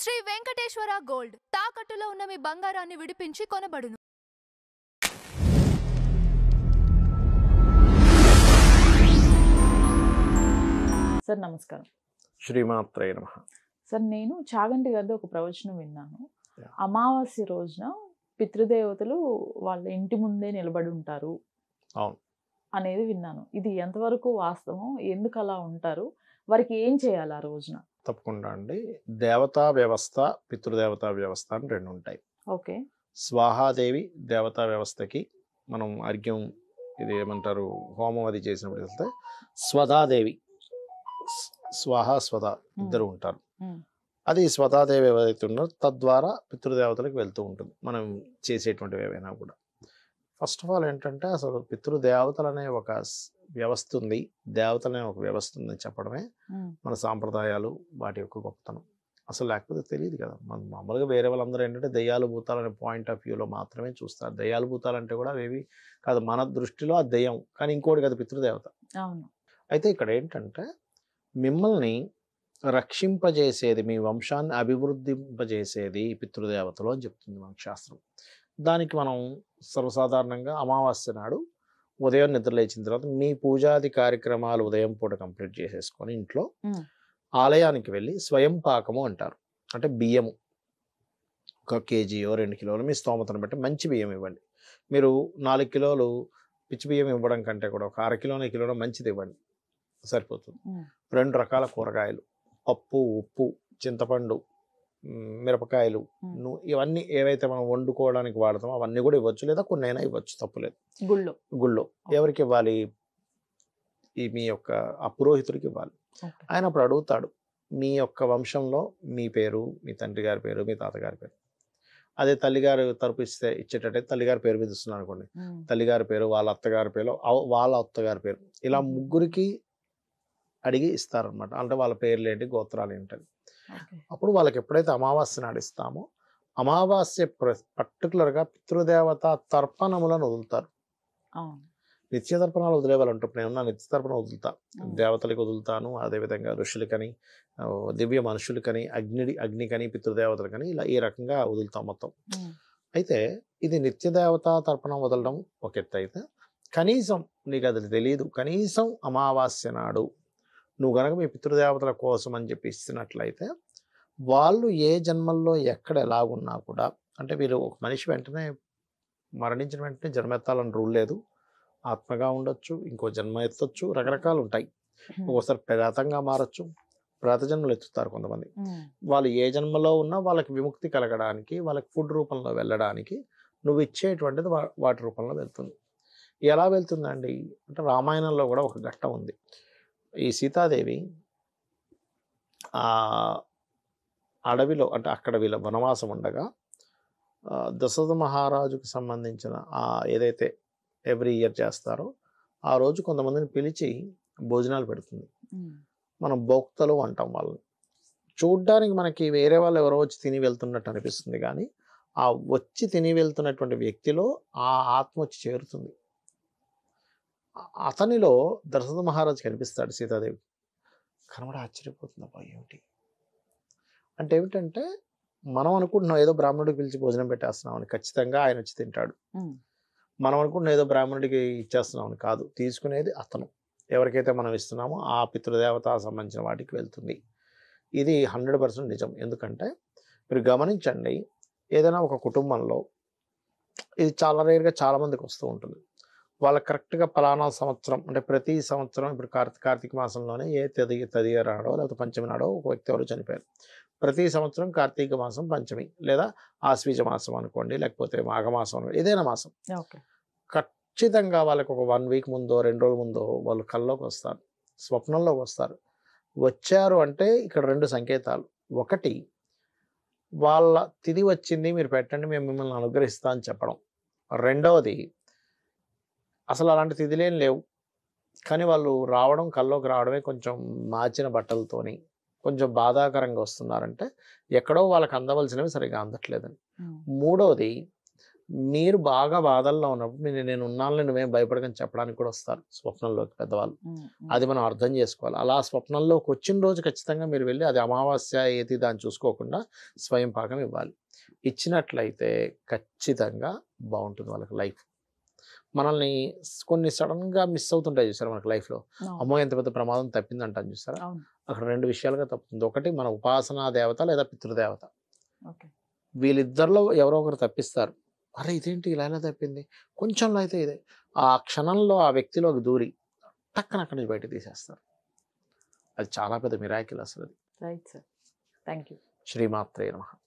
Shri Venkateswara gold తాకట్టులో ఉన్న మీ బంగారాన్ని విడిపించి కొనబడును. సార్ నమస్కారం. శ్రీమాత్రే నమః. సార్ నేను చాగంటి గారిది ఒక ప్రవచనం విన్నాను. అమావాస్య రోజున పితృదేవతలు వాళ్ళ ఇంటి ముందే నిలబడి ఉంటారు అనేది విన్నాను. ఇది ఎంతవరకు వాస్తవం? ఎందుకు అలా ఉంటారు? వారికి ఏం చేయాలి ఆ రోజున? తప్పకుండా అండి. దేవతా వ్యవస్థ, పితృదేవతా వ్యవస్థ అని రెండు ఉంటాయి. ఓకే. స్వాహాదేవి దేవతా వ్యవస్థకి మనం అర్ఘ్యం ఇది ఏమంటారు హోమం అది చేసినప్పుడు వెళ్తే స్వధాదేవి స్వాహ స్వధ ఇద్దరు ఉంటారు. అది స్వధాదేవి ఏవైతే ఉన్నారో తద్వారా పితృదేవతలకు వెళ్తూ ఉంటుంది మనం చేసేటువంటివి ఏవైనా కూడా. ఫస్ట్ ఆఫ్ ఆల్ ఏంటంటే అసలు పితృదేవతలు అనే ఒక వ్యవస్థ ఉంది, దేవతలనే ఒక వ్యవస్థ ఉందని చెప్పడమే మన సాంప్రదాయాలు, వాటి యొక్క గొప్పతనం. అసలు లేకపోతే తెలియదు కదా. మన మామూలుగా వేరే వాళ్ళందరూ ఏంటంటే దయ్యాలు భూతాలు అనే పాయింట్ ఆఫ్ వ్యూలో మాత్రమే చూస్తారు. దయ్యాలు భూతాలు అంటే కూడా అవేవి కాదు, మన దృష్టిలో ఆ దయ్యం, కానీ ఇంకోటి కదా పితృదేవత. అయితే ఇక్కడ ఏంటంటే మిమ్మల్ని రక్షింపజేసేది, మీ వంశాన్ని అభివృద్ధింపజేసేది పితృదేవతలు అని చెప్తుంది మనకు శాస్త్రం. దానికి మనం సర్వసాధారణంగా అమావాస్య నాడు ఉదయం నిద్ర లేచిన తర్వాత మీ పూజాది కార్యక్రమాలు ఉదయం పూట కంప్లీట్ చేసేసుకొని ఇంట్లో ఆలయానికి వెళ్ళి స్వయం పాకము అంటారు. అంటే బియ్యము 1 కేజీయో 2 కిలోలు మీ స్తోమతను బట్టి మంచి బియ్యం ఇవ్వండి. మీరు 4 కిలోలు పిచ్చి బియ్యం ఇవ్వడం కంటే కూడా ఒక 1/2 కిలోనో మంచిది ఇవ్వండి, సరిపోతుంది. 2 రకాల కూరగాయలు, పప్పు, ఉప్పు, చింతపండు, మిరపకాయలు, ఇవన్నీ ఏవైతే మనం వండుకోవడానికి వాడతామో అవన్నీ కూడా ఇవ్వచ్చు, లేదా కొన్నైనా ఇవ్వచ్చు, తప్పులేదు. గుళ్ళో ఎవరికి ఇవ్వాలి? ఈ మీ యొక్క పురోహితుడికి ఇవ్వాలి. ఆయన అప్పుడు అడుగుతాడు మీ యొక్క వంశంలో మీ పేరు, మీ తండ్రి గారి పేరు, మీ తాతగారి పేరు. అదే తల్లిగారు తరపు ఇచ్చేటట్టయితే తల్లిగారి పేరు మీద ఇస్తున్నాను అనుకోండి, తల్లిగారి పేరు, వాళ్ళ అత్తగారి పేరు, వాళ్ళ అత్తగారి పేరు, ఇలా ముగ్గురికి అడిగి ఇస్తారనమాట. అంటే వాళ్ళ పేర్లు ఏంటి, గోత్రాలు ఏంటని. అప్పుడు వాళ్ళకి ఎప్పుడైతే అమావాస్య నాడు ఇస్తామో అమావాస్య పర్టికులర్గా పితృదేవత తర్పణములను వదులుతారు. నిత్య తర్పణాలు వదిలే వాళ్ళు ఉంటారు. నేను నిత్య తర్పణ వదులుతా, దేవతలకు వదులుతాను, అదేవిధంగా ఋషులకని, దివ్య మనుషులకని, అగ్నికని, పితృదేవతలకని, ఇలా ఈ రకంగా వదులుతాం మొత్తం. అయితే ఇది నిత్యదేవత తర్పణం వదలడం ఒక ఎత్తు అయితే, కనీసం నీకు అది తెలియదు, కనీసం అమావాస్య నాడు నువ్వు కనుక మీ పితృదేవతల కోసం అని చెప్పి ఇస్తున్నట్లయితే వాళ్ళు ఏ జన్మల్లో ఎక్కడ ఎలాగున్నా కూడా, అంటే వీరు ఒక మనిషి వెంటనే మరణించిన వెంటనే జన్మెత్తాలని రూల్ లేదు. ఆత్మగా ఉండొచ్చు, ఇంకో జన్మ ఎత్తొచ్చు, రకరకాలు ఉంటాయి. ఒక్కోసారి ప్రేతంగా మారచ్చు, ప్రేత జన్మలు ఎత్తుతారు కొంతమంది. వాళ్ళు ఏ జన్మలో ఉన్నా వాళ్ళకి విముక్తి కలగడానికి, వాళ్ళకి ఫుడ్ రూపంలో వెళ్ళడానికి నువ్వు ఇచ్చేటువంటిది వాటి రూపంలో వెళ్తుంది. ఎలా వెళ్తుందండి అంటే రామాయణంలో కూడా ఒక ఘట్టం ఉంది. ఈ సీతాదేవి అడవిలో, అంటే అక్కడ వీళ్ళ వనవాసం ఉండగా దశరథ మహారాజుకు సంబంధించిన ఏదైతే ఎవ్రీ ఇయర్ చేస్తారో ఆ రోజు కొంతమందిని పిలిచి భోజనాలు పెడుతుంది. మనం భోక్తలు అంటాం వాళ్ళని. చూడ్డానికి మనకి వేరే వాళ్ళు ఎవరో వచ్చి తిని వెళ్తున్నట్టు అనిపిస్తుంది, కానీ ఆ వచ్చి తిని వెళ్తున్నటువంటి వ్యక్తిలో ఆ ఆత్మ వచ్చి చేరుతుంది. అతనిలో దశరథ మహారాజు కనిపిస్తాడు. సీతాదేవి కనబడి ఆశ్చర్యపోతుంది, అబ్బా ఏమిటి అంటే ఏమిటంటే మనం అనుకుంటున్నాం ఏదో బ్రాహ్మణుడికి పిలిచి భోజనం పెట్టేస్తున్నామని, ఖచ్చితంగా ఆయన వచ్చి తింటాడు. మనం అనుకుంటున్నాం ఏదో బ్రాహ్మణుడికి ఇచ్చేస్తున్నామని, కాదు. తీసుకునేది అతను ఎవరికైతే మనం ఇస్తున్నామో ఆ పితృదేవత సంబంధించిన వాటికి వెళ్తుంది. ఇది 100% నిజం. ఎందుకంటే మీరు గమనించండి, ఏదైనా ఒక కుటుంబంలో ఇది చాలా రేర్గా చాలా మందికి వస్తూ ఉంటుంది. వాళ్ళకి కరెక్ట్గా పలానా సంవత్సరం, అంటే ప్రతి సంవత్సరం ఇప్పుడు కార్తీక మాసంలోనే ఏ తదియ నాడో లేకపోతే పంచమి నాడో ఒక వ్యక్తి ఎవరు చనిపోయారు. ప్రతి సంవత్సరం కార్తీక మాసం పంచమి, లేదా ఆశ్వీజ మాసం అనుకోండి, లేకపోతే మాఘమాసం అనుకోండి, ఏదైనా మాసం ఖచ్చితంగా వాళ్ళకి ఒక 1 వీక్ ముందో 2 రోజుల ముందో వాళ్ళు కల్లోకి వస్తారు, స్వప్నంలోకి వస్తారు. వచ్చారు అంటే ఇక్కడ 2 సంకేతాలు. ఒకటి, వాళ్ళ తిథి వచ్చింది మీరు పెట్టండి మేము మిమ్మల్ని అనుగ్రహిస్తా అని చెప్పడం. రెండవది, అసలు అలాంటి తిథిలేం లేవు, కానీ వాళ్ళు రావడం, కల్లోకి రావడమే కొంచెం మార్చిన బట్టలతోని కొంచెం బాధాకరంగా వస్తున్నారంటే ఎక్కడో వాళ్ళకి అందవలసినవి సరిగా అందట్లేదని. మూడవది, మీరు బాగా బాధల్లో ఉన్నప్పుడు నేను ఉన్నాను, నువ్వేం భయపడకని చెప్పడానికి కూడా వస్తారు స్వప్నంలోకి పెద్దవాళ్ళు. అది మనం అర్థం చేసుకోవాలి. అలా స్వప్నంలోకి వచ్చిన రోజు ఖచ్చితంగా మీరు వెళ్ళి, అది అమావాస్య ఏది దాన్ని చూసుకోకుండా స్వయం పాకం ఇవ్వాలి. ఇచ్చినట్లయితే ఖచ్చితంగా బాగుంటుంది వాళ్ళకి లైఫ్. మనల్ని కొన్ని సడన్గా మిస్ అవుతుంటాయి చూసారా మనకి లైఫ్లో. అమ్మో ఎంత పెద్ద ప్రమాదం తప్పిందంటాను చూసారా, అక్కడ 2 విషయాలుగా తప్పుతుంది. ఒకటి మన ఉపాసనా దేవత లేదా పితృదేవత. వీళ్ళిద్దరిలో ఎవరో ఒకరు తప్పిస్తారు. అరే ఇదేంటి ఇలా ఎలా తప్పింది, కొంచెంలో అయితే ఇదే, ఆ క్షణంలో ఆ వ్యక్తిలోకి దూరి టక్కన అక్కడి నుంచి బయట తీసేస్తారు. అది చాలా పెద్ద మిరాకిల్ అసలు. Right sir, thank you. శ్రీమాత్రే నమః.